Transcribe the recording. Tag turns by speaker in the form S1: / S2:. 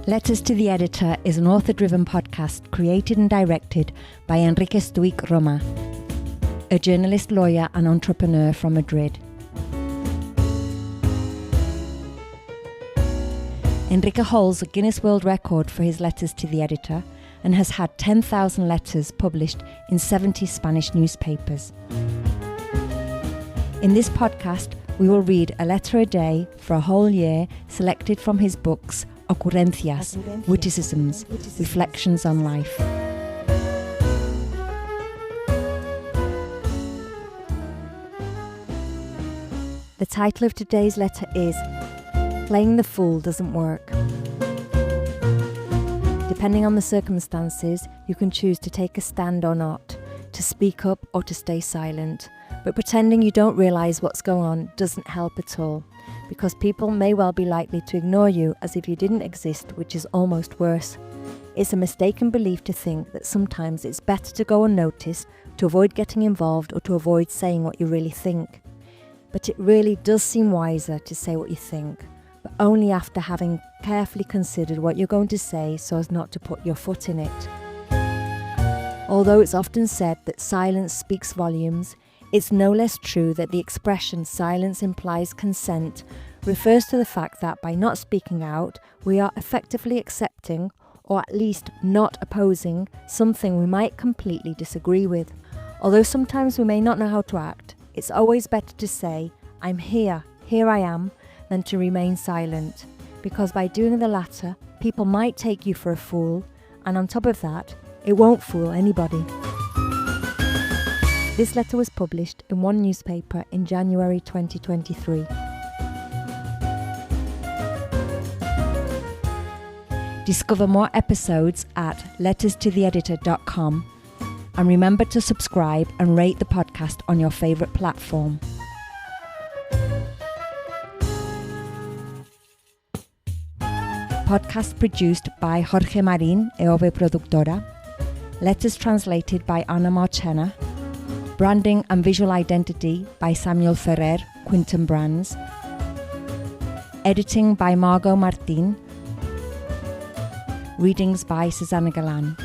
S1: Letters to the Editor is an author-driven podcast created and directed by Enrique Stuyck Roma, a journalist, lawyer and entrepreneur from Madrid. Enrique holds a Guinness World Record for his letters to the editor and has had 10,000 letters published in 70 Spanish newspapers. In this podcast, we will read a letter a day for a whole year selected from his books Ocurrencias, Witticisms, Reflections on Life. The title of today's letter is Playing the Fool Doesn't Work. Depending on the circumstances, you can choose to take a stand or not, to speak up or to stay silent. But pretending you don't realise what's going on doesn't help at all, because people may well be likely to ignore you as if you didn't exist, which is almost worse. It's a mistaken belief to think that sometimes it's better to go unnoticed, to avoid getting involved or to avoid saying what you really think. But it really does seem wiser to say what you think, but only after having carefully considered what you're going to say so as not to put your foot in it. Although it's often said that silence speaks volumes, it's no less true that the expression silence implies consent refers to the fact that by not speaking out, we are effectively accepting, or at least not opposing, something we might completely disagree with. Although sometimes we may not know how to act, it's always better to say, "I'm here I am," than to remain silent, because by doing the latter, people might take you for a fool, and on top of that, it won't fool anybody. This letter was published in one newspaper in January 2023. Discover more episodes at letterstotheeditor.com and remember to subscribe and rate the podcast on your favourite platform. Podcast produced by Jorge Marín e Ove Productora. Letters translated by Ana Marchena. Branding and Visual Identity by Samuel Ferrer, Quinton Brands. Editing by Margot Martin. Readings by Susanna Galan.